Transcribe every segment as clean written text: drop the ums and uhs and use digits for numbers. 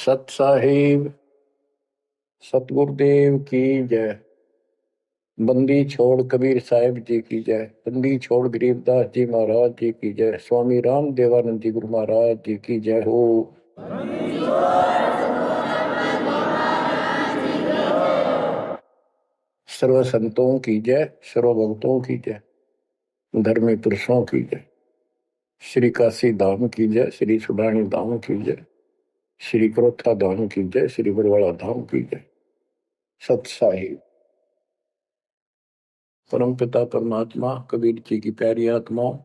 सत साहिब सतगुरुदेव की जय। बंदी छोड़ कबीर साहिब जी की जय। बंदी छोड़ गरीबदास जी महाराज जी की जय। स्वामी राम देवानंद जी गुरु महाराज जी की जय हो। सर्व संतों की जय, सर्व भक्तों की जय, धर्मी पुरुषों की जय। श्री काशी धाम की जय, श्री सुडानी धाम की जय, श्री क्रोथा धाम की जय, श्री बरवाड़ा धाम की जय। सत साहिब परम पिता परमात्मा कबीर जी की प्यारी आत्माओं,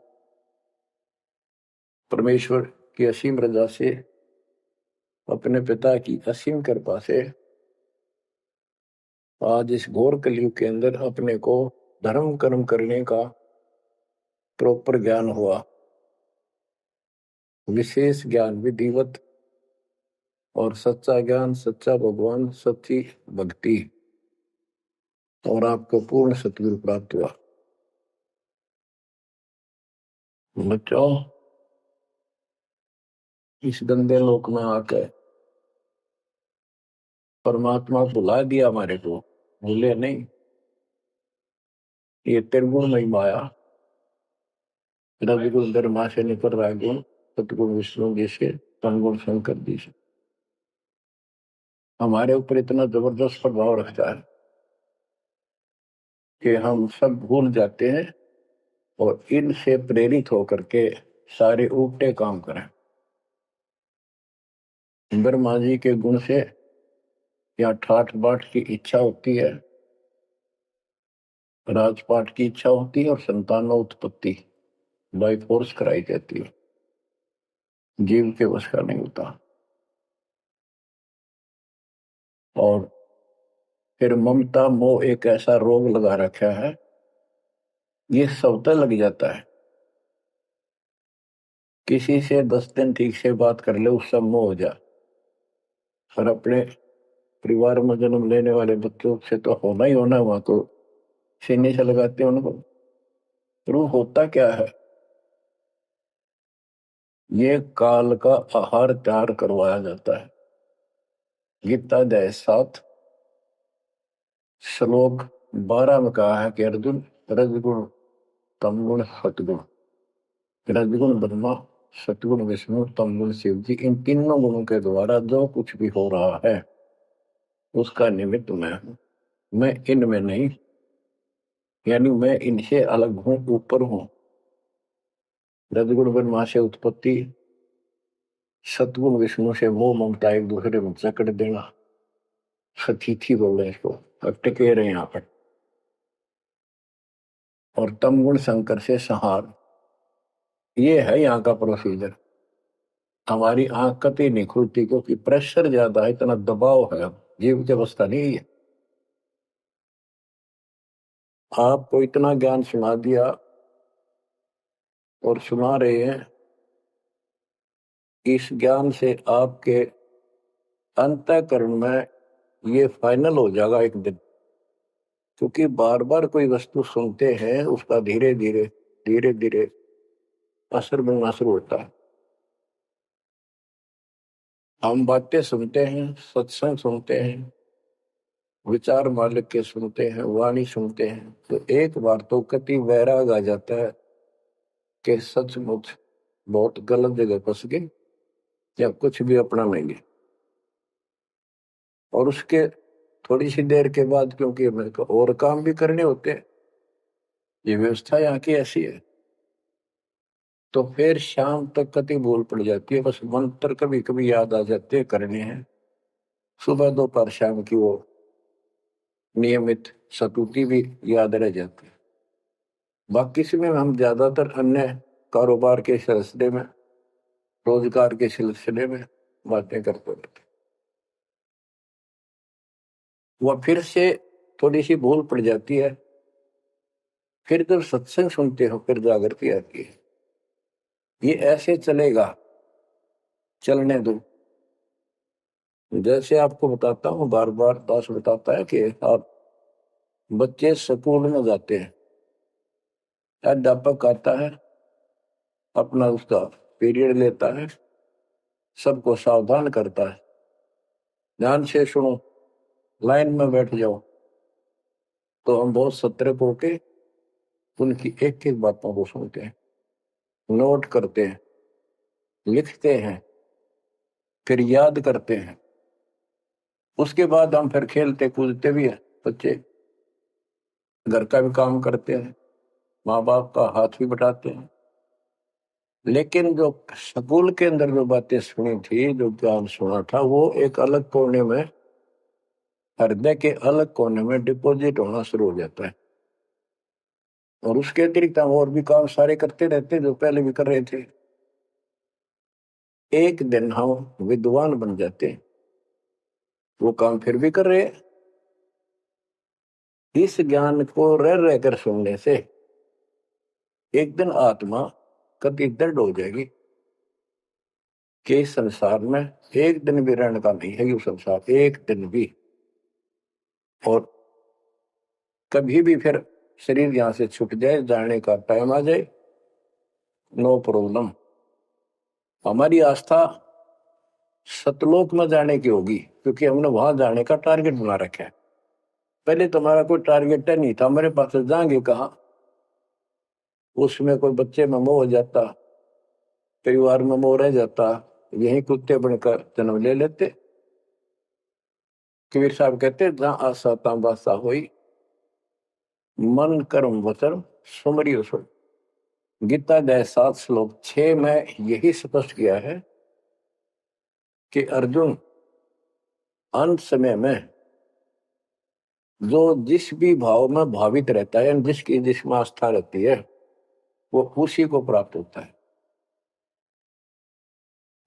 परमेश्वर की असीम रजा से, अपने पिता की असीम कृपा से आज इस घोर कलयुग के अंदर अपने को धर्म कर्म करने का प्रॉपर ज्ञान हुआ, विशेष ज्ञान विधिवत, और सच्चा ज्ञान, सच्चा भगवान, सच्ची भक्ति, और आपको पूर्ण सतगुरु प्राप्त हुआ। बच्चों, इस गंदे लोक में आकर परमात्मा बुला दिया हमारे को, भूले नहीं। ये त्रिगुणमयी माया, रविगुण धर्मा से निकल रहा गुण, सतगुण विष्णु जी से, तमगुण शंकर जी से हमारे ऊपर इतना जबरदस्त प्रभाव रखता है कि हम सब भूल जाते हैं और इनसे प्रेरित होकर के सारे उल्टे काम करें। ब्रह्मा जी के गुण से या ठाठ बाट की इच्छा होती है, राजपाट की इच्छा होती है, और संतानों उत्पत्ति बाई फोर्स कराई जाती है। जीव के वश का नहीं होता। और फिर ममता मोह एक ऐसा रोग लगा रखा है, ये सबता लग जाता है। किसी से 10 दिन ठीक से बात कर ले, उससे मोह हो जा। और अपने परिवार में जन्म लेने वाले बच्चों से तो होना ही होना, वहां तो सीने से लगाते हैं उनको। तो होता क्या है, ये काल का आहार तैयार करवाया जाता है। गीता अध्याय 7 श्लोक 12 में कहा है कि अर्जुन, रजगुण तमगुण सतगुण, रजगुण ब्रह्मा, सतगुण विष्णु, तमगुण शिव जी, इन तीनों गुणों के द्वारा जो कुछ भी हो रहा है उसका निमित्त मैं हूं। मैं इनमें नहीं, यानी मैं इनसे अलग हूं, ऊपर हूं। रजगुण ब्रह्मा से उत्पत्ति, सतगुण विष्णु से मोह ममता एक दूसरे में जकड़ देना, सतीथी बोल रहे इसको, टिके रहे यहाँ पर। और तमगुण शंकर से संहार, ये है यहाँ का प्रोसीजर। हमारी आंख कतई नहीं खुलती क्योंकि प्रेशर ज्यादा है, इतना दबाव है, जीव की अवस्था नहीं है। आपको इतना ज्ञान सुना दिया और सुना रहे हैं, इस ज्ञान से आपके अंतःकरण में ये फाइनल हो जाएगा एक दिन। क्योंकि बार बार कोई वस्तु सुनते हैं, उसका धीरे धीरे धीरे धीरे असर बनना शुरू होता है। हम बातें सुनते हैं, सत्संग सुनते हैं, विचार मालिक के सुनते हैं, वाणी सुनते हैं, तो एक बार तो कति वैराग आ जाता है कि सचमुच बहुत गलत जगह फंस गए या कुछ भी अपना लेंगे। और उसके थोड़ी सी देर के बाद, क्योंकि हमें और काम भी करने होते हैं, ये व्यवस्था यहाँ की ऐसी है, तो फिर शाम तक कति भूल पड़ जाती है। बस मंत्र कभी कभी याद आ जाते हैं, करने हैं। सुबह दोपहर शाम की वो नियमित सतुति भी याद रह जाती है। बाकी समय हम ज्यादातर अन्य कारोबार के सिलसिले में, रोजगार के सिलसिले में बातें करते रहते। वह फिर से थोड़ी सी भूल पड़ जाती है। फिर जब सत्संग सुनते हो फिर जागृति आती है। ये ऐसे चलेगा, चलने दो। जैसे आपको बताता हूँ, बार बार दास बताता है कि आप बच्चे स्कूल में जाते हैं, अध्यापक आता है, अपना उसका पीरियड लेता है, सबको सावधान करता है, ध्यान से सुनो, लाइन में बैठ जाओ। तो हम बहुत सतर्क होके उनकी एक एक बातों को सुनते हैं, नोट करते हैं, लिखते हैं, फिर याद करते हैं। उसके बाद हम फिर खेलते कूदते भी हैं। बच्चे घर का भी काम करते हैं, माँ बाप का हाथ भी बटाते हैं। लेकिन जो स्कूल के अंदर जो बातें सुनी थी, जो ज्ञान सुना था, वो एक अलग कोने में, हृदय के अलग कोने में डिपॉजिट होना शुरू हो जाता है। और उसके अतिरिक्त हम और भी काम सारे करते रहते जो पहले भी कर रहे थे। एक दिन हम विद्वान बन जाते, वो काम फिर भी कर रहे। इस ज्ञान को रह रहकर सुनने से एक दिन आत्मा कति दृढ़ हो जाएगी कि इस संसार में एक दिन भी रहने का नहीं है, ये संसार एक दिन भी। और कभी भी फिर शरीर यहां से छूट जाए, जाने का टाइम आ जाए, नो प्रॉब्लम। हमारी आस्था सतलोक में जाने की होगी, क्योंकि हमने वहां जाने का टारगेट बना रखा है। पहले तो हमारा कोई टारगेट नहीं था, हमारे पास जाएंगे कहाँ। उसमें कोई बच्चे में मोह हो जाता, परिवार में मोह रह जाता, यही कुत्ते बनकर जन्म ले लेते। कबीर साहब कहते, जहां आशा तहां बासा हुई, मन कर्म वचन सुमरियो सो। गीता अध्याय 7 श्लोक 6 में यही स्पष्ट किया है कि अर्जुन, अंत समय में जो जिस भी भाव में भावित रहता है, जिसकी जिसमें आस्था रहती है, वो उसी को प्राप्त होता है।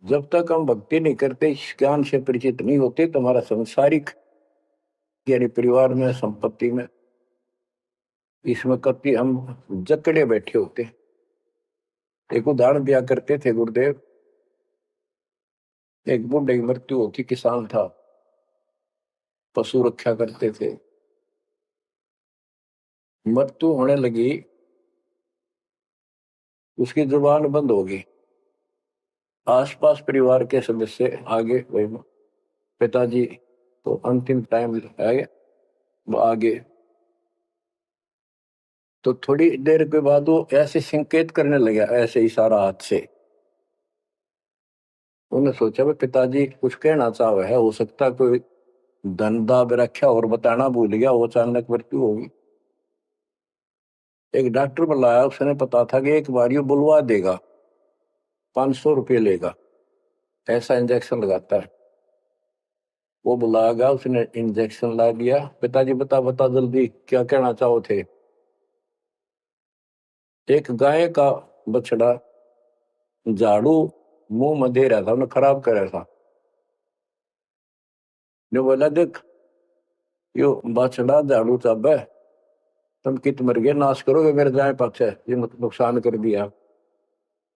जब तक हम भक्ति नहीं करते, इस ज्ञान से परिचित नहीं होते, तो हमारा संसारिक यानी परिवार में, संपत्ति में, इसमें कभी हम जकड़े बैठे होते। एक उदाहरण दिया करते थे गुरुदेव। एक बूढ़े की मृत्यु होती, किसान था, पशु रक्षा करते थे। मृत्यु होने लगी, उसकी जुबान बंद हो गई। आसपास परिवार के सदस्य आगे, वही पिताजी तो अंतिम टाइम है, वो आगे। तो थोड़ी देर के बाद वो ऐसे संकेत करने लगा, ऐसे इशारा हाथ से। उन्होंने सोचा भाई पिताजी कुछ कहना चाह रहे है, हो सकता कोई धन दाब रखा और बताना भूल गया, वो अचानक मृत्यु होगी। एक डॉक्टर बुलाया, उसने पता था कि एक बार ये बुलवा देगा, 500 रुपये लेगा, ऐसा इंजेक्शन लगाता है। वो बुलाया, उसने इंजेक्शन ला दिया। पिताजी बता बता जल्दी क्या कहना चाहो थे। एक गाय का बछड़ा झाड़ू मुंह में दे रहा था, उन्हें खराब कर रहा था। जो बोला, देख यो बछड़ा झाड़ू चाबे, तुम कित मर गए, नाश करोगे मेरे जाए पक्ष है, ये नुकसान कर दिया।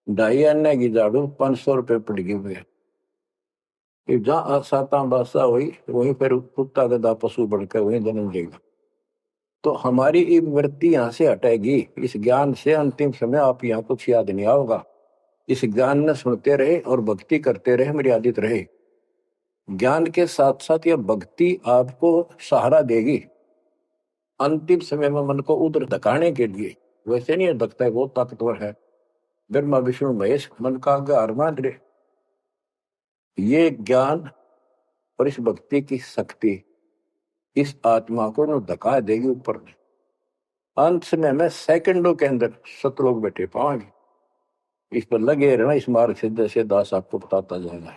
2.5 आने की झाड़ू 500 रुपये पड़ गई हुए। जहां साता बादशाह हुई, वहीं पर कुत्ता गधा पशु बनकर वहीं जन्म लेगा। तो हमारी ये वृत्ति यहाँ से हटेगी इस ज्ञान से। अंतिम समय आप यहाँ कुछ याद नहीं आओगा। इस ज्ञान में सुनते रहे और भक्ति करते रहे, मर्यादित रहे। ज्ञान के साथ साथ यह भक्ति आपको सहारा देगी अंतिम समय में, मन को उधर धकाने के लिए। वैसे नहीं धकता है, बहुत ताकतवर है, ब्रह्मा विष्णु महेश मन का आधार मान रहे। ये ज्ञान और इस भक्ति की शक्ति इस आत्मा को न धका देगी ऊपर में। अंत समय में सेकंडों के अंदर सतलोक बैठे पाएंगे। इस पर लगे रहना, इस मार्ग से जैसे दास आपको बताता जाएगा।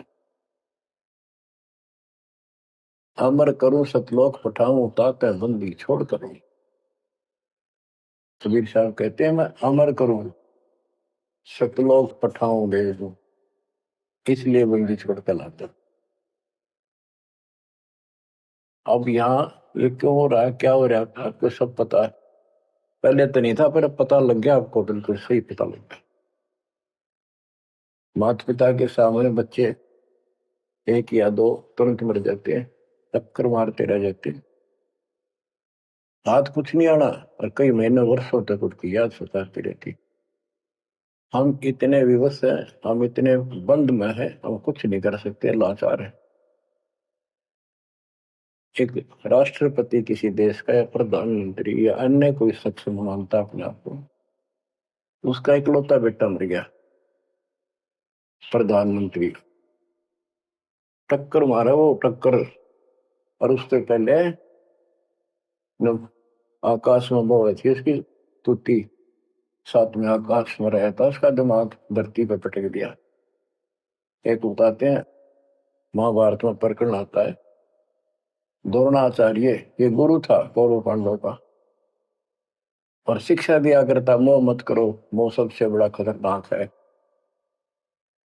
अमर करूं सतलोक पठाऊं, ताते बंदी छोड़ करूं। कबीर साहब कहते हैं, मैं अमर करूं सतलोक पठाऊं भेज दूं, इसलिए बंदी छोड़ कर लाता। अब यहाँ ये क्यों हो रहा है, क्या हो रहा है, आपको सब पता है। पहले तो नहीं था, पर अब पता लग गया आपको, बिल्कुल सही पता लग गया। माता पिता के सामने बच्चे एक या दो तुरंत मर जाते हैं, टक्कर मारते रह जाते हैं, हाथ कुछ नहीं आना, और कई महीने वर्षों तक उनकी याद सताती रहती। हम इतने विवश हैं, हम इतने बंद में हैं, हम कुछ नहीं कर सकते, लाचार हैं। एक राष्ट्रपति किसी देश का या प्रधानमंत्री या अन्य कोई शख्स मानता अपने आप को, उसका इकलौता बेटा मर गया, प्रधानमंत्री, टक्कर मारा वो टक्कर, और उससे पहले जब आकाश में वो थी उसकी तुती, साथ में आकाश में रहा था, उसका दिमाग धरती पर पटक दिया। एक बताते हैं महाभारत में प्रकरण आता है, द्रोणाचार्य ये गुरु था कौरव पांडवों का, और शिक्षा दिया करता मोह मत करो, मोह सबसे बड़ा खतरनाक है।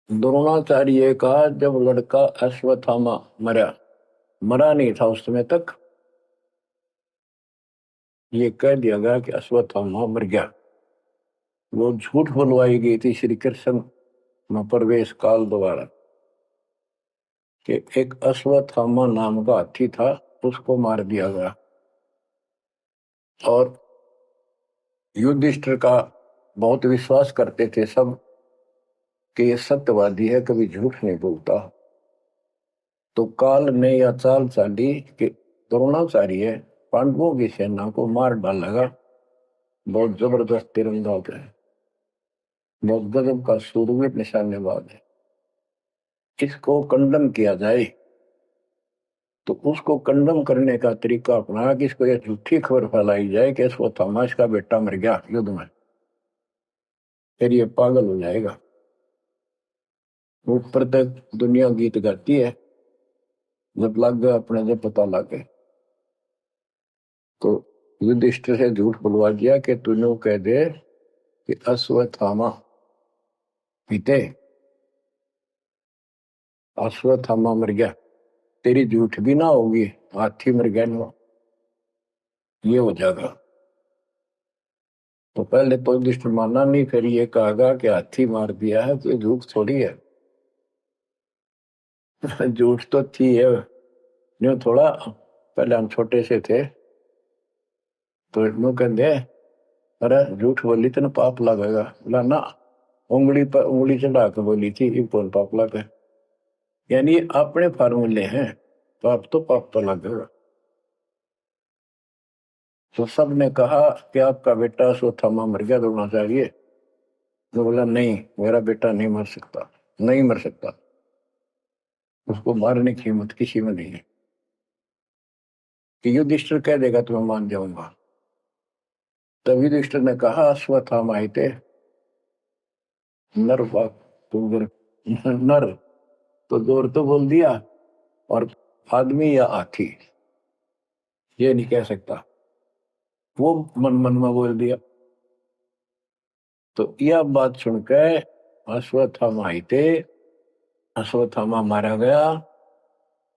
द्रोणाचार्य का जब लड़का अश्वत्थामा मरा नहीं था उस समय तक, ये कह दिया गया कि अश्वत्थामा मर गया। वो झूठ बुलवाई गई थी श्री कृष्ण में प्रवेश काल द्वारा कि एक अश्वत्थामा नाम का हाथी था, उसको मार दिया गया। और युधिष्ठिर का बहुत विश्वास करते थे सब कि ये सत्यवादी है, कभी झूठ नहीं बोलता। तो काल ने यह चाल चाली कि द्रोणाचार्य पांडवों की सेना को मार डालेगा। बहुत जबरदस्त तीरंदाज है, बहुत गजब का शूरवीर निशानेबाज है, इसको कंडम किया जाए। तो उसको कंडम करने का तरीका अपना कि इसको यह झूठी खबर फैलाई जाए कि अश्वत्थामा का बेटा मर गया युद्ध में, फिर ये पागल हो जाएगा। ऊपर तक दुनिया गीत गाती है, जब लग गए अपने जब पता लग गए तो युधिष्ठिर से झूठ बुलवा दिया कि तूने कह दे कि अश्वत्थामा पीते, अश्वत्थामा मर गया, तेरी झूठ भी ना होगी, हाथी मर गया ना, ये हो जाएगा। तो पहले तो युधिष्ठिर माना नहीं, फिर ये कहा कि हाथी मार दिया है तो झूठ थोड़ी है। झूठ तो थी है, जो थोड़ा पहले हम छोटे से थे तो यूं कहते, अरे झूठ बोली तो ना पाप लगेगा, बोला ना, उंगली पर उंगली चढ़ा के बोली थी, ये कौन पाप लगे। यानी अपने फार्मूले हैं, पाप तो लगेगा। तो सब ने कहा कि आपका बेटा अश्वत्थामा मर गया द्रोणाचार्य। तो बोला नहीं, मेरा बेटा नहीं मर सकता, नहीं मर सकता, उसको मारने की हिम्मत किसी में नहीं है। कि युधिष्ठिर कह देगा तो मैं मान जाऊंगा। तब युधिष्ठिर ने कहा अश्वत्थामा थे नर नर, तो जोर तो बोल दिया, और आदमी या हाथी ये नहीं कह सकता, वो मन मन में बोल दिया। तो यह बात सुनकर अश्वत्थामा थे, अश्वत्थामा मारा गया।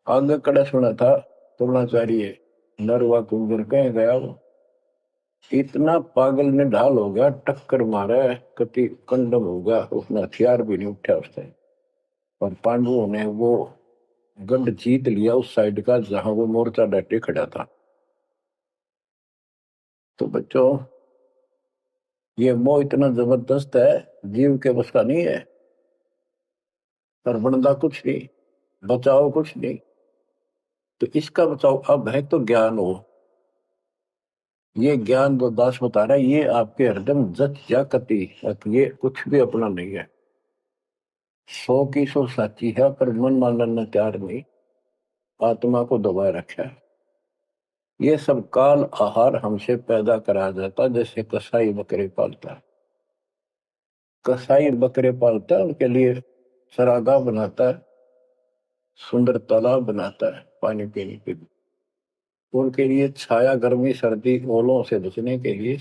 आगे कड़ा सुना था द्रोणाचार्य नरवा कुंजर कह गया, वो इतना पागल ने ढाल हो गया, टक्कर मारा, कति कंडम हो गया, उसने हथियार भी नहीं उठा उसने। और पांडवों ने वो गढ़ जीत लिया उस साइड का जहां वो मोर्चा डटे खड़ा था। तो बच्चों, ये मोह इतना जबरदस्त है, जीव के बस का नहीं है। पर बनदा कुछ नहीं, बचाओ कुछ नहीं। तो इसका बचाओ अब है तो ज्ञान हो। ये ज्ञान जो दास बता रहा है, ये आपके हृदय में जच जा कति, ये कुछ भी अपना नहीं है, 100 की 100 साची है, पर मन मानना तैयार नहीं, आत्मा को दबाए रखा है। ये सब काल आहार हमसे पैदा करा जाता, जैसे कसाई बकरे पालता है। कसाई बकरे पालता है, उनके लिए चरागाह बनाता है, सुंदर तालाब बनाता है पानी पीने के लिए, उनके लिए छाया गर्मी सर्दी ओलों से बचने के लिए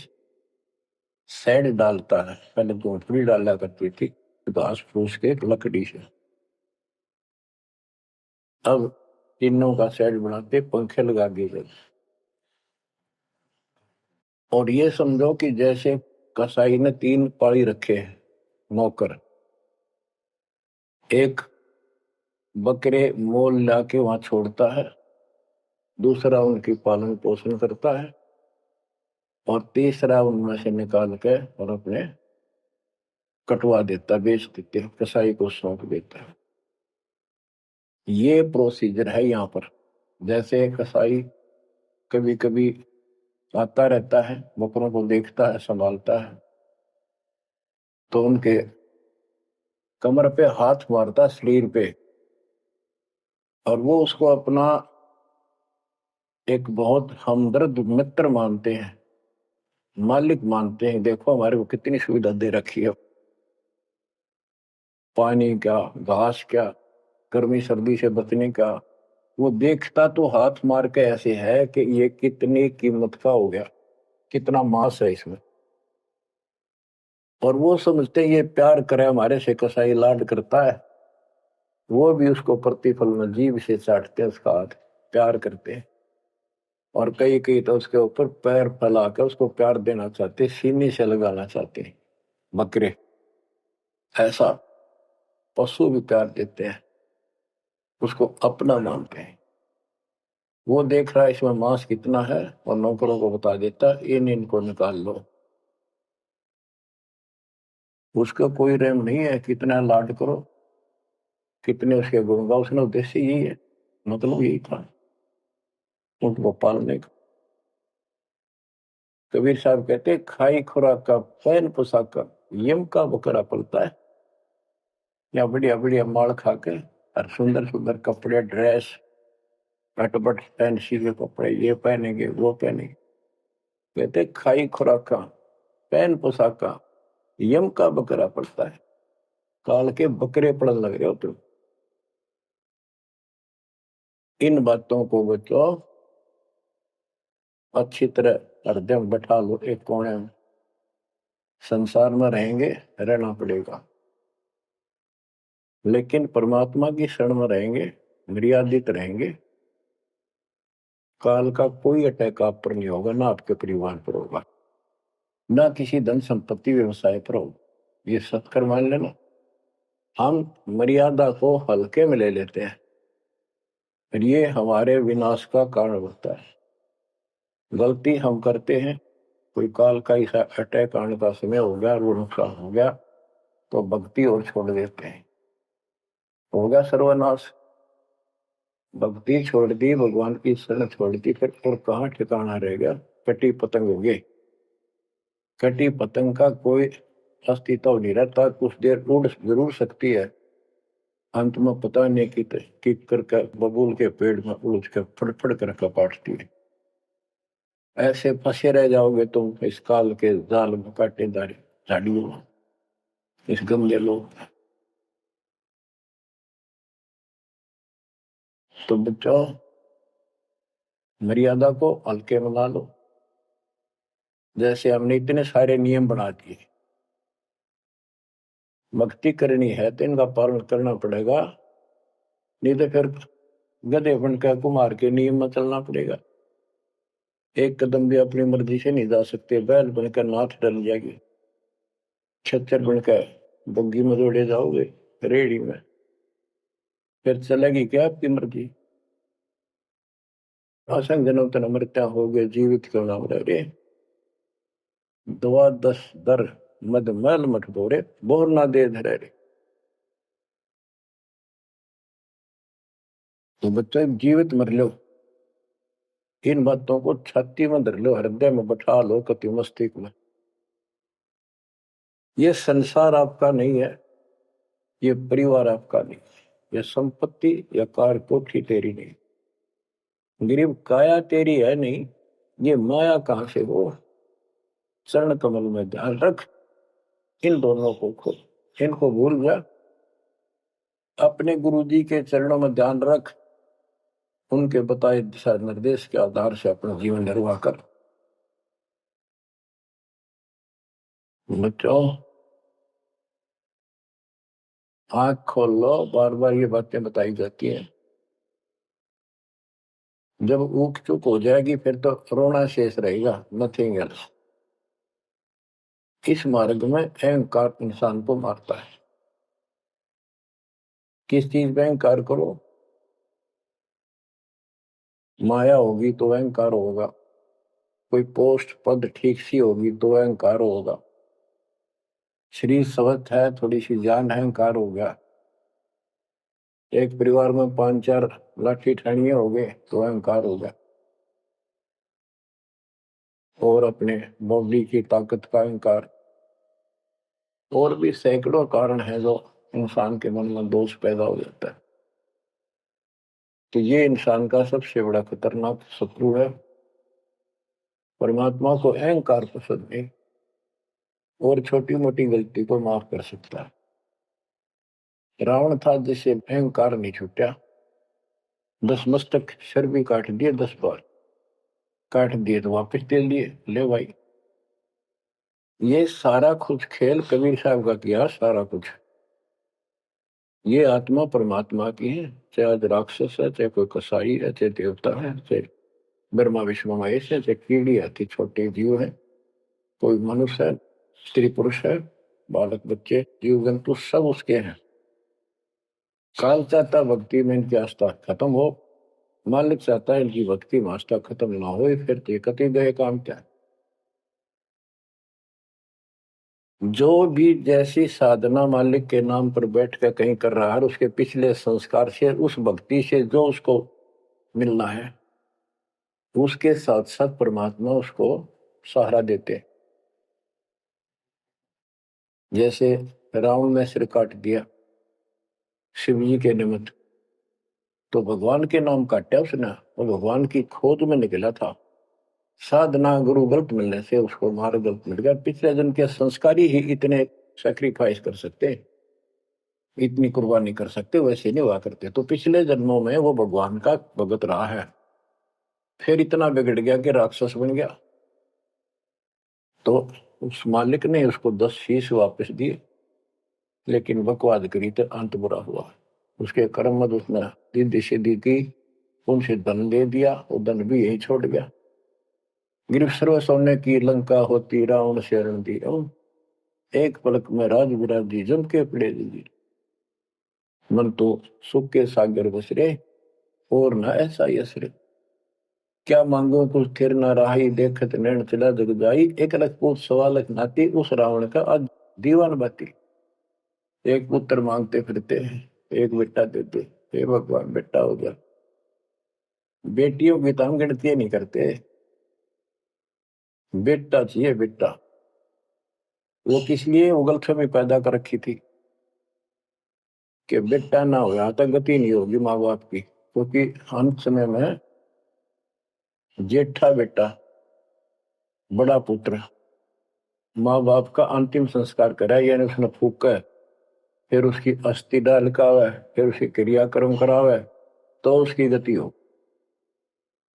शेड डालता है। पहले झोंपड़ी डाला करती थी घास फूस के लकड़ी से, अब टीनों का शेड बनाते, पंखे लगा दिए गए। और ये समझो कि जैसे कसाई ने 3 पाली रखे हैं नौकर, एक बकरे मोल लाके वहां छोड़ता है, दूसरा उनकी पालन पोषण करता है, और तीसरा उनमें से निकाल के और अपने कटवा देता, बेच देते हैं, कसाई को सौंप देता है। ये प्रोसीजर है यहाँ पर। जैसे कसाई कभी कभी आता रहता है, बकरों को देखता है, संभालता है, तो उनके कमर पे हाथ मारता, शरीर पे, और वो उसको अपना एक बहुत हमदर्द मित्र मानते हैं, मालिक मानते हैं। देखो हमारे को कितनी सुविधा दे रखी है, पानी क्या, घास क्या, गर्मी सर्दी से बचने का। वो देखता तो हाथ मार के ऐसे है कि ये कितनी कीमत का हो गया, कितना मांस है इसमें। और वो समझते हैं ये प्यार करे हमारे से, कसाई लाड करता है, वो भी उसको प्रतिफल में जीभ से चाटते हैं उसका हाथ, प्यार करते हैं। और कई कई तो उसके ऊपर पैर फैला कर उसको प्यार देना चाहते हैं, सीने से लगाना चाहते हैं। बकरे ऐसा पशु भी प्यार देते हैं, उसको अपना मानते हैं। वो देख रहा है इसमें मांस कितना है, और नौकरों को बता देता है इनको निकाल लो। उसका कोई रहम नहीं है, कितना लाड करो, कितने उसके गुण गाओ। उसने उद्देश्य यही है, मतलब यही था उनको पालने का। कबीर साहब कहते हैं, खाई खुराक का पहन पोशाक का यम का बकरा पलता है। या बढ़िया बढ़िया माल खा के और सुंदर सुंदर कपड़े, ड्रेस, कटपट फैंसी के कपड़े, ये पहनेंगे वो पहनेंगे। कहते खाई खुराक का पहन पोशाक का यम का बकरा पड़ता है। काल के बकरे पड़न लग रहे हो तुम। इन बातों को बच्चों अच्छी तरह हृदय में बैठा लो, एक कोने में। संसार में रहेंगे, रहना पड़ेगा, लेकिन परमात्मा की शरण में रहेंगे, मर्यादित रहेंगे। काल का कोई अटैक आप पर नहीं होगा, ना आपके परिवार पर होगा, ना किसी धन संपत्ति व्यवसाय पर होगा। ये सत्कर मान लेना। हम मर्यादा को हल्के में ले लेते हैं, और ये हमारे विनाश का कारण होता है। गलती हम करते हैं, कोई काल का ऐसा अटैक आने का समय हो गया, वो नुकसान हो गया, तो भक्ति और छोड़ देते हैं, हो गया सर्वनाश। भक्ति छोड़ दी, भगवान की शरण छोड़ दी, फिर और कहाँ ठिकाना रह गया। कटी पतंग हो गई। कटी पतंग का कोई अस्तित्व नहीं रहता, कुछ देर उड़ जरूर सकती है, अंत में पता नहीं कि करके बबूल के पेड़ में उलझ कर फड़फड़ कर कपाटती है। ऐसे फंसे रह जाओगे तुम इस काल के जाल में, कांटेदार झाड़ियों में, इस गंदे लोग। तो बच्चों, मर्यादा को हल्के में ला लो। जैसे हमने इतने सारे नियम बना दिए, भक्ति करनी है तो इनका पालन करना पड़ेगा, नहीं तो फिर गधे बनकर कुमार के नियम में चलना पड़ेगा। एक कदम भी अपनी मर्जी से नहीं जा सकते, बैल बनकर नाथ डल जाएगी, छच्चर बनकर बग्गी में दौड़े जाओगे, रेड़ी में, फिर चलेगी क्या आपकी मर्जी। असंग जन्म तन मृत्या हो गए, जीवित क्यों नाम रह रे। दुआ दस दर मद मैल मठ बोरे, बोर ना दे धरे रे। तो बच्चों जीवित मर लो, इन बातों को छाती में धर लो, हृदय में बैठा लो, कति मस्तिष्क में। ये संसार आपका नहीं है, ये परिवार आपका नहीं, ये संपत्ति या कार कोठी तेरी नहीं, गरीब काया तेरी है नहीं, ये माया कहां से हो। चरण कमल में ध्यान रख, इन दोनों को खो, इनको भूल जा। अपने गुरु जी के चरणों में ध्यान रख, उनके बताए दिशा निर्देश के आधार से अपना जीवन निर्वाह कर। बच्चों आंख खोल लो, बार बार ये बातें बताई जाती हैं। जब ऊक चुक हो जाएगी फिर तो रोना शेष रहेगा, नथिंग एल्स। इस मार्ग में अहंकार इंसान को मारता है। किस चीज में अहंकार करो, माया होगी तो अहंकार होगा, कोई पोस्ट पद ठीक सी होगी तो अहंकार होगा, शरीर स्वस्थ है, थोड़ी सी जान है, अहंकार हो गया। एक परिवार में 5-4 लाठी ठानिए हो गए तो अहंकार हो गया, और अपने बॉडी की ताकत का अहंकार। और भी सैकड़ों कारण है जो इंसान के मन में दोष पैदा हो जाता है। तो ये इंसान का सबसे बड़ा खतरनाक शत्रु है। परमात्मा को अहंकार पसंद नहीं, और छोटी मोटी गलती को माफ कर सकता है। रावण था जिसे अहंकार नहीं छूटा, 10 मस्तक सर भी काट दिए, 10 बार काट दिए तो वापस दे दिए, ले भाई। ये सारा कुछ खेल कबीर साहब का किया, सारा कुछ। ये आत्मा परमात्मा की है, चाहे आज राक्षस है, चाहे कोई कसाई है, चाहे देवता है, चाहे ब्रह्मा विष्णु महेश है, चाहे कीड़ी आती छोटे जीव है, कोई मनुष्य है, स्त्री पुरुष है, बालक बच्चे जीव जंतु सब उसके हैं। काल चाहता भक्ति में इनकी आस्था खत्म हो, मालिक चाहता है इनकी भक्ति में आस्था खत्म ना हो, फिर कति गए काम क्या। जो भी जैसी साधना मालिक के नाम पर बैठ कर कहीं कर रहा है, उसके पिछले संस्कार से, उस भक्ति से जो उसको मिलना है, उसके साथ साथ परमात्मा उसको सहारा देते। जैसे रावण ने सिर काट दिया शिव जी के निमित्त, तो भगवान के नाम काटा उसने, और भगवान की खोज में निकला था। साधना गुरु गलत मिलने से उसको मार्ग गलत मिल गया। पिछले जन्म के संस्कारी ही इतने सैक्रिफाइस कर सकते, इतनी कुर्बानी कर सकते, वैसे नहीं हुआ करते। तो पिछले जन्मों में वो भगवान का भगत रहा है, फिर इतना बिगड़ गया कि राक्षस बन गया। तो उस मालिक ने उसको 10 शीश वापस दिए, लेकिन बकवाद करी तो अंत बुरा हुआ। उसके कर्म मत उसने दीदी सीधी की, उनसे धन दे दिया, वो धन भी यही छोड़ गया। गिरफ्त सर्व सोने की लंका होती, रावण शरण दी, एक पलक में राज विराजी, जम के पड़े दी। मन तो सुख के सागर बसरे, और न ऐसा यसरे। क्या मांगो कुछ थिर न राही, देखत नैन चला जग जाई। एक लख पूत सवा लख नाती, उस रावण का आज दीवान बाती। एक पुत्र मांगते फिरते हैं, एक बेटा देते, हे भगवान बेटा हो गया। बेटियों की तो हम गिनती नहीं करते, बेटा चाहिए बेटा। वो किस लिए उगलफहमी पैदा कर रखी थी कि बेटा ना हो तो गति नहीं होगी माँ बाप की, क्योंकि अंत समय में जेठा बेटा, बड़ा पुत्र माँ बाप का अंतिम संस्कार करा, यानी उसने फूका है, फिर उसकी अस्थि डाल का है, फिर उसकी क्रियाक्रम करावे, तो उसकी गति हो।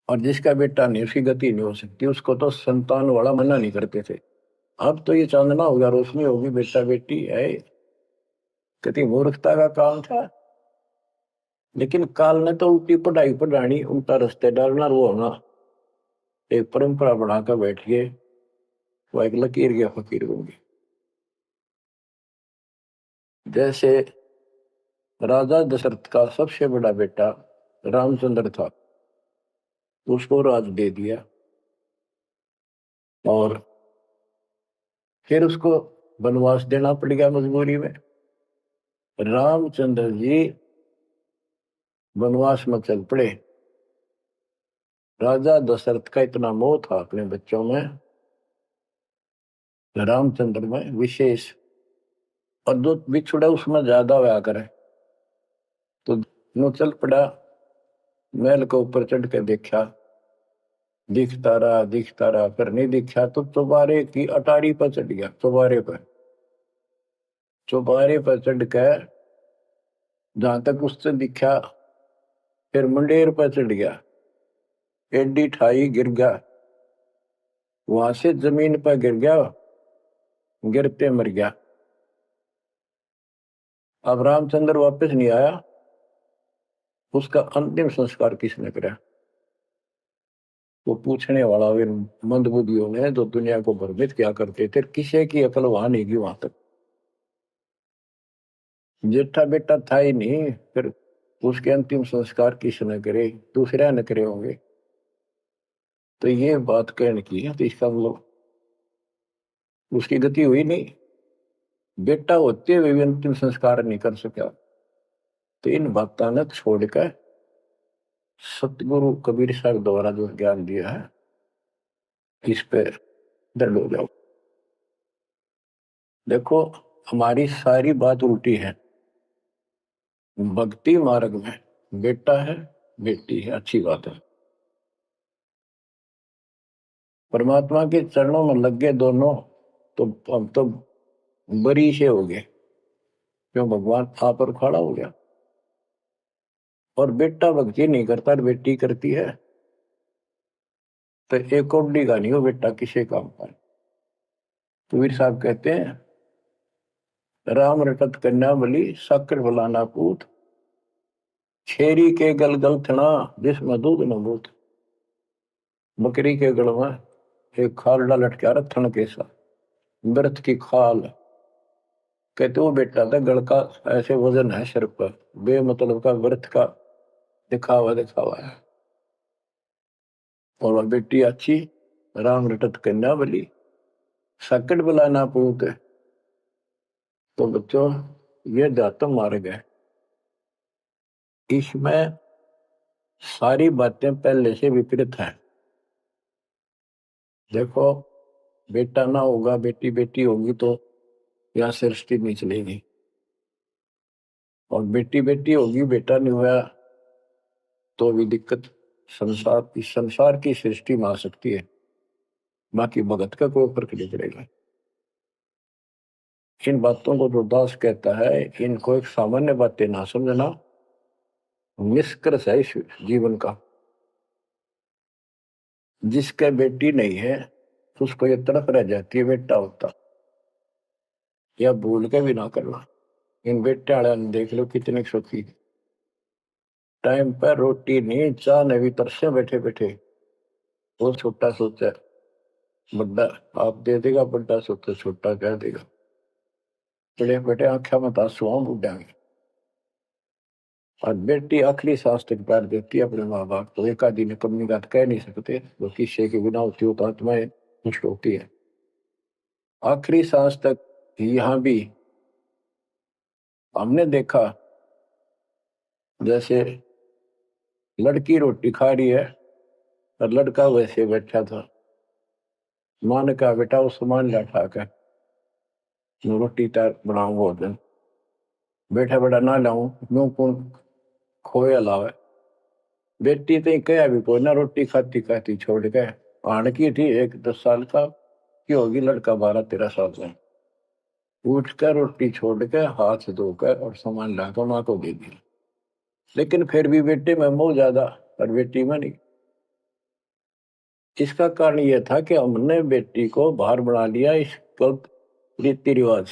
और जिसका बेटा नहीं, उसकी गति नहीं हो सकती। उसको तो संतान वाला मना नहीं करते थे। अब तो ये चांदना होगा, रोशनी होगी, बेटा बेटी है। कितनी मूर्खता का काम था। लेकिन काल ने तो उल्टी पढ़ाई पढ़ानी, उल्टा रास्ते डालना, वो होना एक परंपरा बनाकर बैठ गए। वो एक लकीर गया फकीर होंगे। जैसे राजा दशरथ का सबसे बड़ा बेटा रामचंद्र था, उसको राज दे दिया, और फिर उसको वनवास देना पड़ गया मजबूरी में। रामचंद्र जी वनवास में चल पड़े। राजा दशरथ का इतना मोह था अपने बच्चों में, रामचंद्र में विशेष, और जो बिछुड़ा उसमें ज्यादा हुआ करे। तो नो चल पड़ा, महल के ऊपर चढ़ के देखा, दिखता रहा, फिर नहीं दिखा तो चौबारे की अटारी पर चढ़ गया। चौबारे पर चढ़ कर जहां तक उससे दिखा, फिर मुंडेर पर चढ़ गया, एडी ठाई गिर गया, वहां से जमीन पर गिर गया, गिरते मर गया। अब रामचंद्र वापस नहीं आया, उसका अंतिम संस्कार किसने करा? वो पूछने वाला वे मंदबुद्धियों ने, जो दुनिया को भ्रमित क्या करते थे, किसी की अकल वहां नहीं गई वहां तक। जेठा बेटा था ही नहीं, फिर उसके अंतिम संस्कार किसने करे? दूसरे ने करे होंगे। तो ये बात कहने की है, तो इसका मतलब उसकी गति हुई नहीं, बेटा होते हुए भी अंतिम संस्कार नहीं कर सका। तो इन बातों ने छोड़कर सतगुरु कबीर साहब द्वारा जो ज्ञान दिया है इस पे दृढ़ हो जाओ। देखो हमारी सारी बात उल्टी है। भक्ति मार्ग में बेटा है बेटी है, अच्छी बात है। परमात्मा के चरणों में लग गए दोनों तो हम तो बरी से हो गए, क्यों भगवान आप पर खड़ा हो गया। और बेटा भक्ति नहीं करता बेटी करती है तो एक कोडी का नहीं हो बेटा किसी काम का। कबीर साहब कहते हैं राम रटत कन्या बलि साकर बलाना पूत छेरी के गल गल थना जिसमें दूध न बूत। बकरी के गल में एक खाल डाल लटका रहा थन के साथ व्रत की खाल। कहते वो बेटा था गल का ऐसे वजन है सिर पर, बेमतलब का व्रत का दिखावा दिखावा है। और वह बेटी अच्छी राम रटत कन्या बलि सकट बलाना पूत। तो बच्चों ये दातम मार्ग है, इसमें सारी बातें पहले से विपरीत है। देखो बेटा ना होगा बेटी बेटी होगी तो यह सृष्टि नहीं चलेगी, और बेटी बेटी होगी बेटा नहीं हुआ तो भी दिक्कत संसार की सृष्टि में आ सकती है। बाकी भगत का कोई फर्क नहीं पड़ेगा। इन बातों को जो दास कहता है इनको एक सामान्य बातें ना समझना निष्कर्ष है इस जीवन का। जिसके बेटी नहीं है उसको ये तड़प रह जाती है बेटा होता, या भूल के भी ना करना। इन बेटे वाले देख लो कितने सुखी, टाइम पर रोटी नहीं चाह नहीं तरसे बैठे बैठे। वो छोटा सोचा बड़ा आप दे देगा, बड़ा सोचा छोटा कह देगा। बड़े बेटे आख्या में आंसू बुढ़ाएंगे। और बेटी आखिरी सांस तक प्यार देती है अपने माँ बाप को, एक आदि ने कमी बात कह नहीं सकते। वो किस्से के बिना होती हो तो आत्माएं नष्ट होती है आखिरी सांस तक। यहाँ भी हमने देखा जैसे लड़की रोटी खा रही है और लड़का वैसे बैठा था। माँ ने कहा बेटा वो सामान ला कर रोटी तैयार बनाऊ भोजन। बैठा बेटा ना लाऊं यूं कौन खोए अलावा। बेटी तो कह भी कोई ना, रोटी खाती खाती छोड़ के आण की थी एक 10 साल का की होगी, लड़का 12-13 साल का। उठ कर रोटी छोड़ के हाथ धोकर और सामान लाकर माँ को दे दिया। लेकिन फिर भी बेटे में मोह ज्यादा और बेटी में नहीं। इसका कारण यह था कि हमने बेटी को बाहर बना लिया इस रीति रिवाज।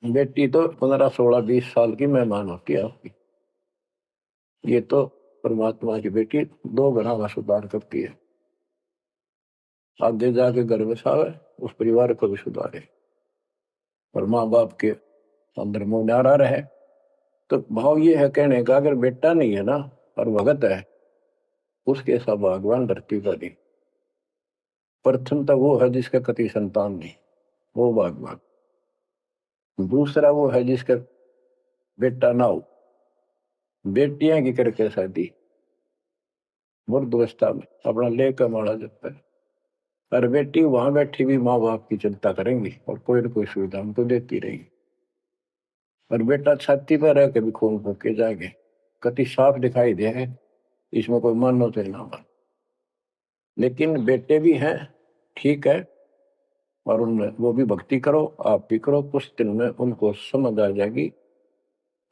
बेटी तो 15-16-20 साल की मेहमान होती है आपकी, ये तो परमात्मा की बेटी 2 गुना का सुधार करती है। आगे जाके घर बसावे उस परिवार को भी सुधारे और माँ बाप के अंदर मोह नारा रहे। तो भाव ये है कहने का अगर बेटा नहीं है ना और भगत है उसके सब भगवान धरती पर नहीं। प्रथम तो वो है जिसका कति संतान नहीं, वो भगवान। दूसरा वो है जिसका बेटा ना हो, बेटियां की करके शादी मुर्दवस्था में अपना लेकर मारा जाता है। और बेटी वहां बैठी भी माँ बाप की चिंता करेंगी और कोई न कोई सुविधा उनको देती रहेगी। और बेटा छाती पर रह के भी खून फूके जाएंगे, कति साफ दिखाई दे है, इसमें कोई मानो तो ना मान। लेकिन बेटे भी हैं ठीक है, और उनमें वो भी भक्ति करो आप भी करो, कुछ दिन में उनको समझ आ जाएगी।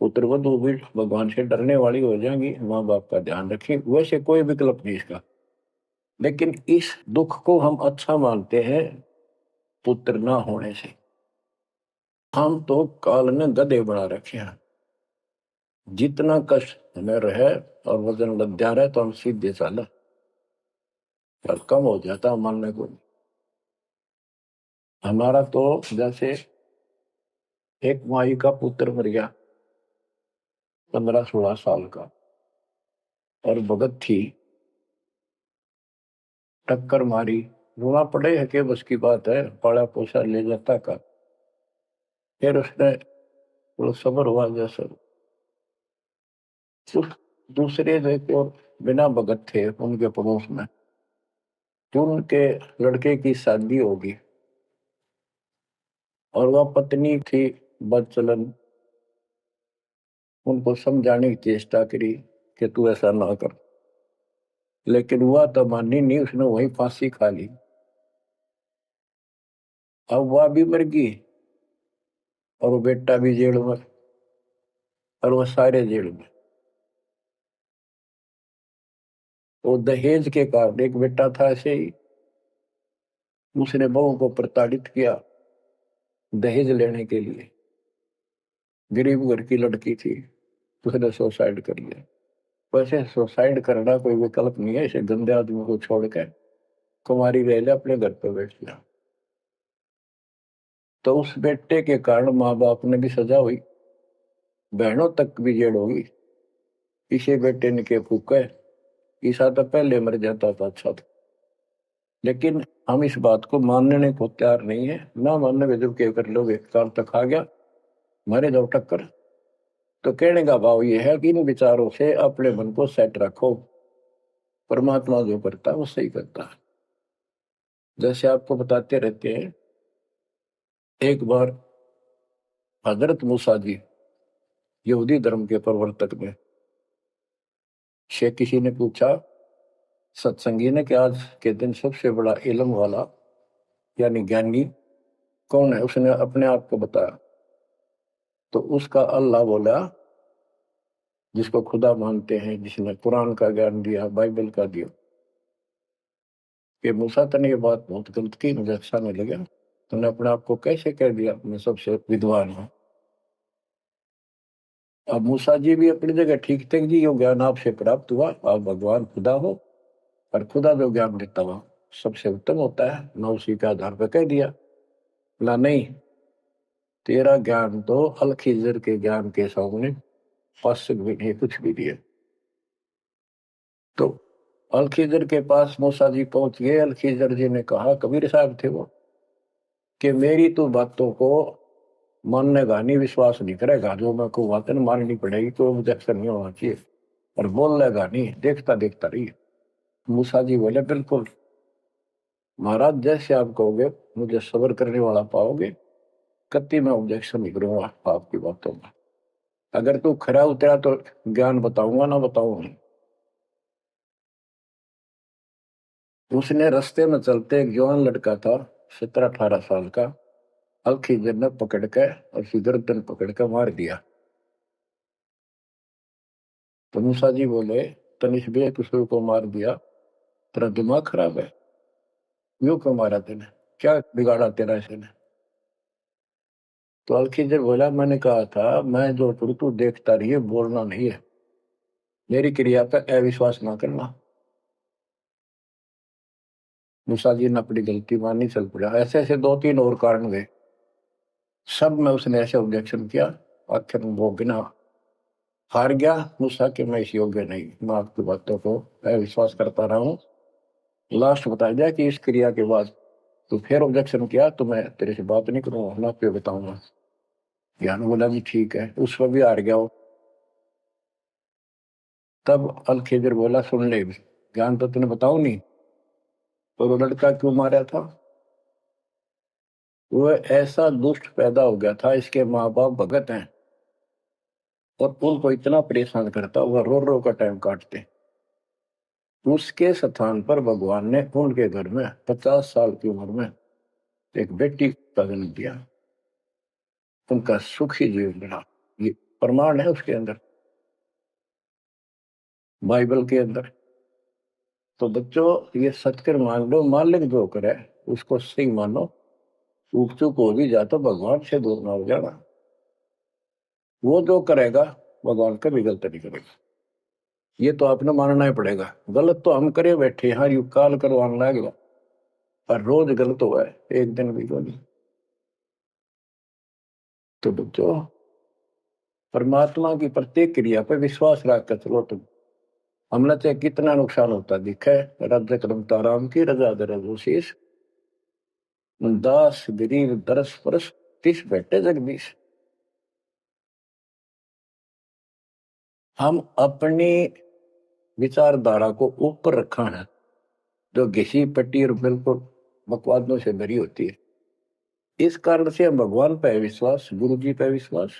पुत्र वधू भी भगवान से डरने वाली हो जाएंगी, माँ बाप का ध्यान रखें। वैसे कोई विकल्प नहीं इसका, लेकिन इस दुख को हम अच्छा मानते हैं पुत्र ना होने से। हम तो काल ने गधे बना रखे हैं। जितना कष्ट हमें रहे और वजन लद्या रहे तो हम सीधे चाला और कम हो जाता मानने को। हमारा तो जैसे एक माई का पुत्र मर गया 15-16 साल का, और भगत थी, टक्कर मारी, रोना पड़े है कि बस की बात है, पाला पोसा ले जाता का। फिर उसने वो सबर हुआ जैसा उस दूसरे जो और बिना भगत थे उनके पड़ोस में, तो उनके लड़के की शादी होगी और वह पत्नी थी बदचलन, उनको समझाने की चेष्टा करी कि तू ऐसा ना कर, लेकिन वह तो मानी नहीं, उसने वही फांसी खा ली। अब वह भी मर गई और वो बेटा भी जेल में, और वो सारे जेल में। वो दहेज के कारण, एक बेटा था ऐसे ही, उसने बहू को प्रताड़ित किया दहेज लेने के लिए, गरीब घर की लड़की थी, उसने सुसाइड कर लिया। वैसे सुसाइड करना कोई विकल्प नहीं है, इसे गंदे आदमी को छोड़ के कुमारी रह ले, अपने घर पे बैठ गया। तो उस बेटे के कारण माँ बाप ने भी सजा हुई, बहनों तक भी जेल होगी। इसे बेटे ने के फूके, ईसा तो पहले मर जाता था अच्छा था। लेकिन हम इस बात को मानने को तैयार नहीं है, ना मानने में जब क्या कर लोगे, काल तक आ गया मारे जाओ टक्कर। तो कहने का भाव ये है कि इन विचारों से अपने मन को सेट रखो, परमात्मा जो करता है वो सही करता है। जैसे आपको बताते रहते हैं, एक बार हजरत मूसा जी, यहूदी धर्म के प्रवर्तक ने, से किसी ने पूछा सत्संगी ने कि आज के दिन सबसे बड़ा इल्म वाला यानी ज्ञानी कौन है, उसने अपने आप को बताया। तो उसका अल्लाह बोला, जिसको खुदा मानते हैं, जिसने कुरान का ज्ञान दिया, बाइबल का दिया। कि मूसा तने ये बात बहुत गलत की, मुझे अच्छा नहीं लगा, तुमने अपने आप को कैसे कह दिया मैं सबसे विद्वान हूं। अब मूसा जी भी अपनी जगह ठीक थे जी, यो ज्ञान आपसे प्राप्त हुआ, आप भगवान खुदा हो, और खुदा जो ज्ञान देता हुआ सबसे उत्तम होता है, मैं उसी के आधार पर कह दिया। बोला नहीं, तेरा ज्ञान तो अल खिजर के ज्ञान के सामने फासिक भी नहीं, कुछ भी नहीं है। तो अल खिजर के पास मूसा जी पहुंच गए। अल खिजर जी ने कहा, कबीर साहब थे वो, कि मेरी तो बातों को माननेगा नहीं, विश्वास नहीं करेगा, जो मैं को बातें माननी पड़ेगी, तो ऑब्जेक्शन नहीं होना चाहिए, और बोल लेगा नहीं, देखता देखता रही। मूसा जी बोले बिल्कुल महाराज, जैसे आप कहोगे, मुझे सब्र करने वाला पाओगे, कति मैं ऑब्जेक्शन नहीं करूंगा आपकी बातों में। अगर तू खरा उतरा तो ज्ञान बताऊंगा, ना बताऊंगा। उसने रास्ते में चलते एक जवान लड़का था, 17-18 साल का, अलखीजर ने पकड़ के और उसकी गर्दन पकड़ के मार दिया। तो मूसा जी बोले, तनिष बे दूसरे को मार दिया, तेरा दिमाग खराब है, क्यों क्यों मारा तेने, क्या बिगाड़ा तेरा इसने। तो अलखीजर बोला, मैंने कहा था मैं जो करूँ तू देखता रहिए, बोलना नहीं है, मेरी क्रिया पे अविश्वास ना करना। मूसा जी ने अपनी गलती मानी, चल पड़ा। ऐसे ऐसे 2-3 और कारण गए, सब में उसने ऐसे ऑब्जेक्शन किया, आखिर वो बिना हार गया। मूसा कि मैं इस योग्य नहीं, मैं आपकी बातों को विश्वास करता रहा हूँ। लास्ट बता दिया कि इस क्रिया के बाद तो फिर ऑब्जेक्शन किया तो मैं तेरे से बात नहीं करूंगा, ना पे बताऊंगा। ज्ञान बोला भी ठीक है, उस पर भी हार गया वो। तब अल खिजर बोला, सुन ले, ज्ञान तो तूने बताऊ नहीं, तो वो लड़का क्यों मारा था। वो ऐसा दुष्ट पैदा हो गया था, इसके माँ बाप भगत हैं और उनको इतना परेशान करता, वह रो रो का टाइम काटते। उसके स्थान पर भगवान ने उनके घर में 50 साल की उम्र में एक बेटी का जन्म दिया, उनका सुखी जीवन बना। ये प्रमाण है उसके अंदर, बाइबल के अंदर। तो बच्चों, ये सत्य मान लो, मालिक जो करे उसको सही मानो, चूक चूक हो भी जाता भगवान से दूर ना हो जाना। वो जो करेगा भगवान कभी गलत नहीं करेगा, ये तो आपने मानना ही पड़ेगा। गलत तो हम करे बैठे, हाँ यू काल करवाने लग गया, पर रोज गलत हुआ है, एक दिन भी तो नहीं। तो बच्चों, परमात्मा की प्रत्येक क्रिया पर विश्वास रख कर चलो तुम, हमने चाहे कितना नुकसान होता दिखे, रज करमता राम की रजा दरशीष, दास गरीब दरस परस तिस बैठे जगदीश। हम अपनी विचारधारा को ऊपर रखा है, जो घिसी पट्टी और बिल्कुल बकवादों से भरी होती है। इस कारण से हम भगवान पर विश्वास, गुरु जी पर विश्वास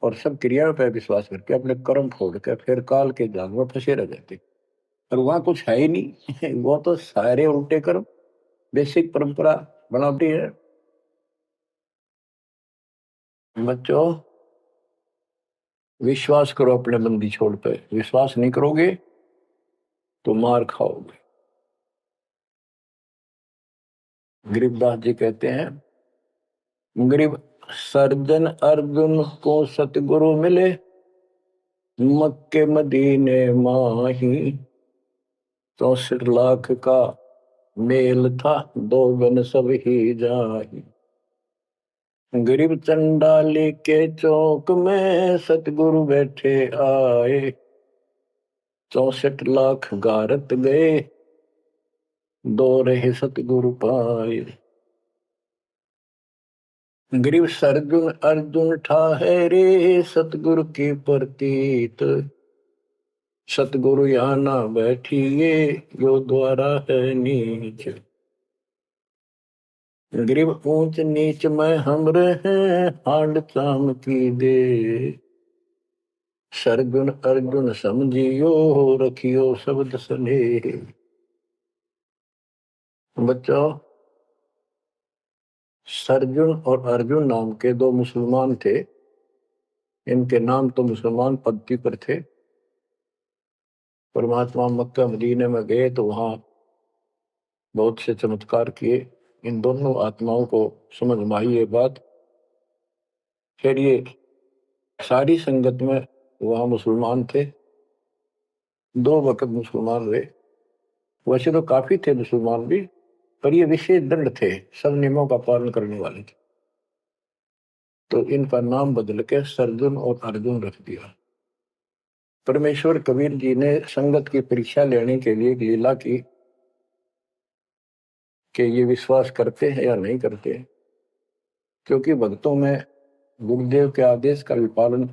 और सब क्रियाओं पर विश्वास करके अपने कर्म छोड़ कर फिर काल के जाल में फंसे रह जाते, और वहां कुछ है ही नहीं। वो तो सारे उल्टे कर्म, बेसिक परंपरा बनावटी है। बच्चों, विश्वास करो अपने बंदी छोड़ पे, विश्वास नहीं करोगे तो मार खाओगे। गरीबदास जी कहते हैं, गरीब सर्जन अर्जुन को सतगुरु मिले, मक्के मदीने माही, 64 लाख का मेल था, दो गन सब ही जाही। गरीब चंडाली के चौक में सतगुरु बैठे आए, 64 लाख गारत गए, दो रहे सतगुरु पाए। गरीब सर्जुन अर्जुन ठाहरे, सतगुरु की प्रतीत, सतगुरु यहाँ ना बैठिए, यो द्वारा है नीच। गरीब ऊंच नीच में हम रहे, हांड चाम की दे, सरगुन अर्जुन समझियो, रखियो शब्द स्नेह। बच्चों, सरजुन और अर्जुन नाम के दो मुसलमान थे। इनके नाम तो मुसलमान पद्धति पर थे। परमात्मा मक्का मदीने में गए तो वहां बहुत से चमत्कार किए। इन दोनों आत्माओं को समझ में आई ये बात। फिर ये सारी संगत में वहां मुसलमान थे, 2 वक्त मुसलमान रहे। वैसे तो काफी थे मुसलमान भी, पर ये विशेष दृढ़ थे, सब नियमों का पालन करने वाले थे। तो इनका नाम बदल के सरजुन और अर्जुन रख दिया। परमेश्वर कबीर जी ने संगत की परीक्षा लेने के लिए एक लीला की कि ये विश्वास करते हैं या नहीं करते। क्योंकि भक्तों में गुरुदेव के आदेश का भी पालन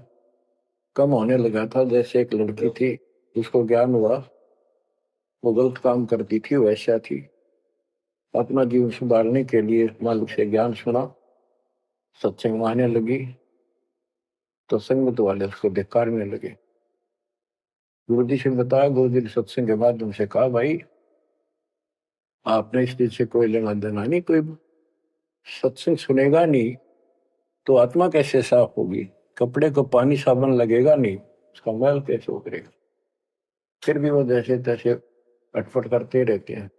कम होने लगा था। जैसे एक लड़की थी, उसको ज्ञान हुआ वो गलत काम करती थी, वैसा थी। अपना जीवन सुधारने के लिए मालिक से ज्ञान सुना, सत्संग में आने लगी, तो संगत वाले उसको धिक्कारने लगे। गुरु जी से बताया, गुरु जी ने सत्संग के बाद उनसे कहा, भाई आपने इस चीज से कोई लेना देना नहीं, कोई सत्संग सुनेगा नहीं तो आत्मा कैसे साफ होगी, कपड़े को पानी साबुन लगेगा नहीं, उसका मैल कैसे उतरेगा। फिर भी वो जैसे तैसे अटपट करते रहते हैं।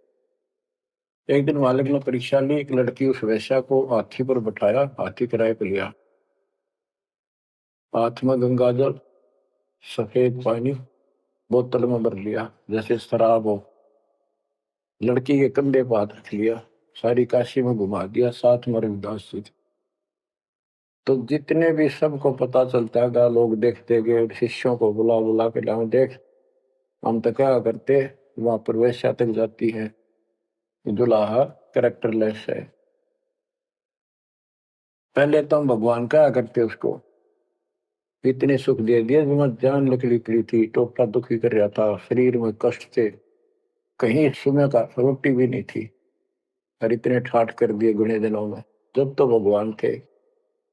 एक दिन मालिक ने परीक्षा ली, एक लड़की उस वैश्या को हाथी पर बैठाया, हाथी किराए पर लिया, हाथ में गंगाजल, सफेद पानी बोतल में भर लिया जैसे शराब हो। लड़की के कंधे पर हाथ रख लिया, सारी काशी में घुमा दिया, साथ में रविदास जी थे। तो जितने भी सबको पता चलता है, लोग देखते गए, शिष्यों को बुला बुला के लाओ, देख हम तो क्या करते, वहां पर वैश्या तक जाती है, दुल्हा कैरेक्टरलेस है। पहले तो हम भगवान क्या करते उसको, इतने सुख दे दिए, जान निकली पड़ी थी, टोटा दुखी कर रहा था, शरीर में कष्ट थे, कहीं सुबह का रोटी भी नहीं थी, और इतने ठाठ कर दिए गुने दिनों में। जब तो भगवान थे,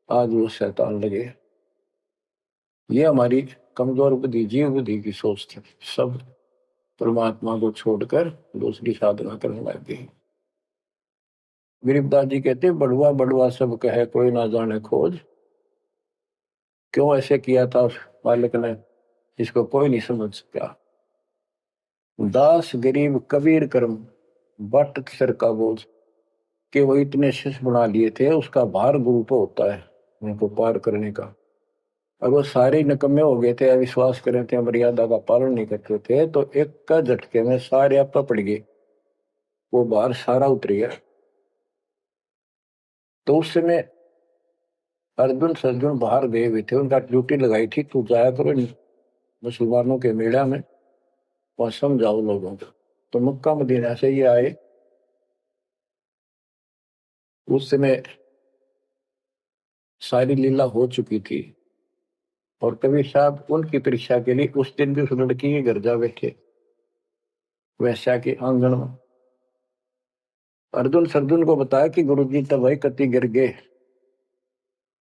आज वो शैतान लगे। ये हमारी कमजोर बुद्धि, जीव बुद्धि की सोच थी। सब परमात्मा को छोड़कर दूसरी साधना करने लग गई। गरीबदास जी कहते, बड़ुआ बड़ुआ सब कहे, कोई ना जाने खोज। क्यों ऐसे किया था उस बालक ने, इसको कोई नहीं समझ सका। दास गरीब कबीर कर्म, बट सर का बोझ। कि वो इतने शिष्य बना लिए थे, उसका भार गुरु पे होता है उनको पार करने का। अब वो सारे निकम्मे हो गए थे, अविश्वास कर रहे थे, मर्यादा का पालन नहीं करते थे, तो एक का झटके में सारे आप पड़ गए, वो भार सारा उतर गया। तो उस समय अर्जुन सर्जुन बाहर गए हुए थे, उनका ड्यूटी लगाई थी, तू जाया करो मुसलमानों के मेला में, वहां समझाओ लोगों को। तो मक्का मदीना से ये आए। उस समय सारी लीला हो चुकी थी। और कबीर साहब उनकी परीक्षा के लिए उस दिन भी उस लड़की के घर जा बैठे, वैश्या के आंगन में। अर्जुन सरजुन को बताया कि गुरुजी तब भाई कति गिर गए,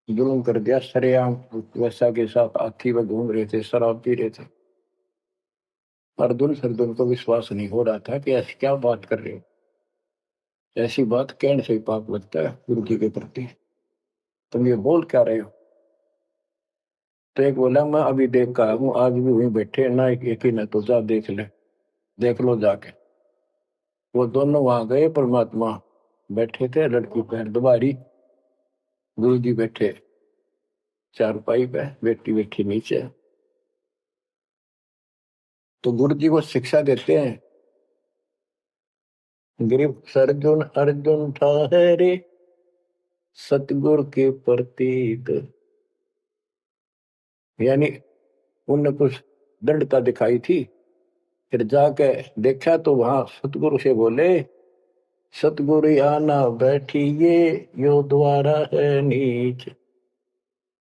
जुल्म कर दिया, सरेआम वैश्या के साथ आखी में घूम रहे थे, शराब पी रहे थे। अर्जुन सरजुन को विश्वास नहीं हो रहा था कि ऐसी क्या बात कर रहे हो, ऐसी बात कहने से ही पाप लगता है गुरु जी के प्रति, तुम ये बोल क्या रहे हो। तो एक बोला मैं अभी देख का हूँ, आज भी वहीं बैठे ना, एक ही न तो जा देख ले, देख लो जाके। वो दोनों वहां गए, परमात्मा बैठे थे, लड़की पैर दुबारी, गुरु जी बैठे चारपाई पे, बेटी बैठी नीचे। तो गुरु जी को शिक्षा देते हैं, गिरिव सरजुन अर्जुन ठहरे सतगुरु के प्रतीक, यानी उनने कुछ दृढ़ता दिखाई थी। फिर जाके देखा तो वहां सतगुरु से बोले, सतगुरु आना बैठिए यो द्वारा है नीच,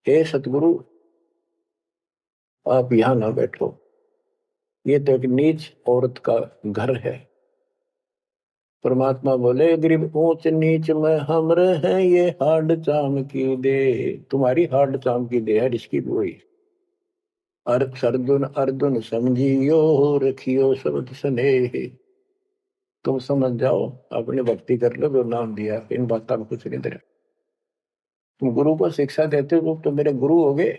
हे सतगुरु आप यहां ना बैठो, ये तो एक नीच औरत का घर है। परमात्मा बोले, गरीब ऊंच नीच में हम रहे, ये हाड चाम की दे, तुम्हारी हाड चाम की दे है इसकी बोई। अर्जुन अर्जुन समझियो रखियो शब्द स्नेह, तुम समझ जाओ, अपनी भक्ति कर लो, जो नाम दिया, इन बातों में कुछ नहीं दे। तुम गुरु को शिक्षा देते हो तो मेरे गुरु हो गए।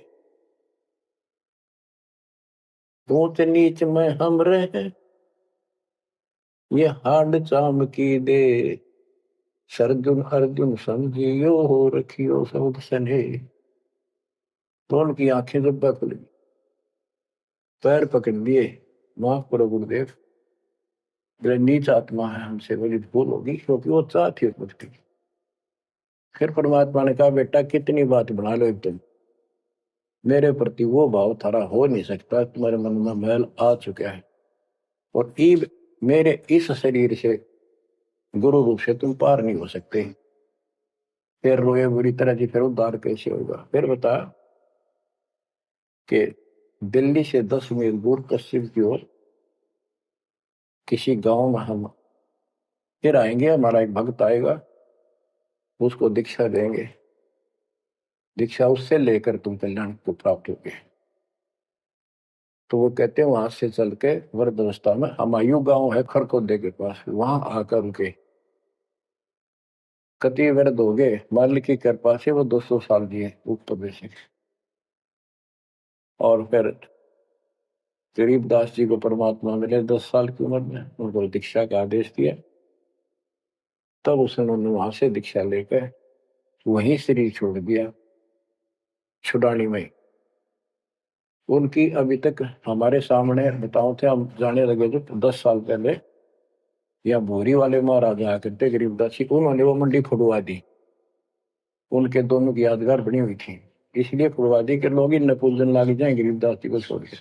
ऊंच नीच में हम रहे, ये हाड चाम की दे, सरजुन अर्जुन समझियो हो रखियो शब्द स्नेह। तो उनकी आंखें जब खुल गई, पैर पकड़ लिए, माफ करो गुरुदेव, मेरे नीच आत्मा है, हमसे बड़ी भूल होगी, क्योंकि वो चाहती है मुक्ति। फिर परमात्मा ने कहा, बेटा कितनी बात बना लो एकदम, मेरे प्रति वो भाव थारा हो नहीं सकता, तुम्हारे मन में मैल आ चुका है, और ईब मेरे इस शरीर से गुरु रूप से तुम पार नहीं हो सकते। फिर रोए बुरी तरह जी, फिर उद्धार कैसे होगा। फिर बता कि दिल्ली से 10 मील दूर पश्चिम की ओर किसी गांव में हम फिर आएंगे, हमारा एक भक्त आएगा, उसको दीक्षा देंगे, दीक्षा उससे लेकर तुम कल्याण को प्राप्त होगे। तो वो कहते हैं वहां से चल के वृद्ध अवस्था में हमायू गांव है खरकोदे के पास, वहां आकर रुके। कति वृद्ध हो गए, मालिक की कृपा से वो 200 साल जिए ऊपर से। और फिर गरीबदास जी को परमात्मा मिले 10 साल की उम्र में, उनको दीक्षा का आदेश दिया। तब उसने वहां से दीक्षा लेकर वहीं शरीर छोड़ दिया, छुड़ानी में। उनकी अभी तक हमारे सामने बताओ थे, हम जाने लगे जो 10 साल पहले, या भूरी वाले महाराजा करते गरीबदास जी, उन्होंने वो मंडी खुड़वा दी, उनके दोनों की यादगार बनी हुई थी, इसलिए खुड़वा दी कि लोग इन पूजन लाग जाए गरीबदास जी को छोड़ के।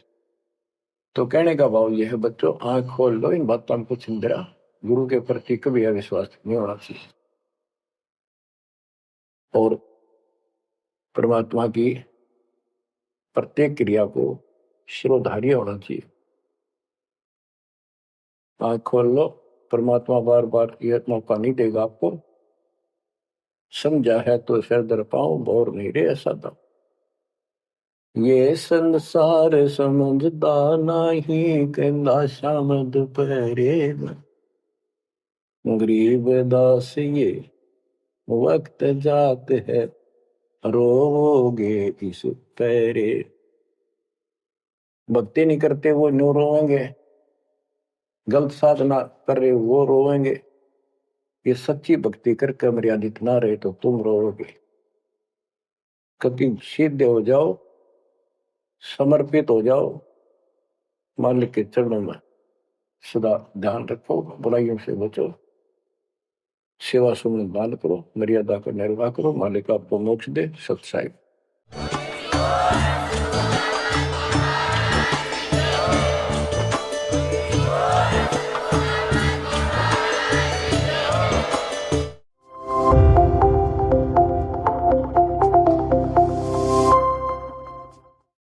तो कहने का भाव यह है, बच्चों आंख खोल लो, इन बातों में कुछ इंदिरा, गुरु के प्रति कभी अविश्वास नहीं होना चाहिए, और परमात्मा की प्रत्येक क्रिया को शिरोधार्य होना चाहिए। आंख खोल लो, परमात्मा बार बार यह मौका नहीं देगा आपको, समझा है तो सिर दर पाओ, बोर नहीं रे ऐसा था। ये संसार समझदा नहीं, कहंदा शाम दोपहरे में, गरीब दास ये वक्त जात है, रोओगे इस पैरे। भक्ति नहीं करते वो न्यू रोएंगे, गलत साधना कर रहे वो रोएंगे, ये सच्ची भक्ति करके मर्यादित ना रहे तो तुम रोओगे। कभी सिद्ध हो जाओ, समर्पित हो जाओ, मालिक के चरणों में सदा ध्यान रखो, बुराइयों से बचो, सेवा सुमन दान करो, मर्यादा का निर्वाह करो, मालिक आपको मोक्ष दे। सत साहिब।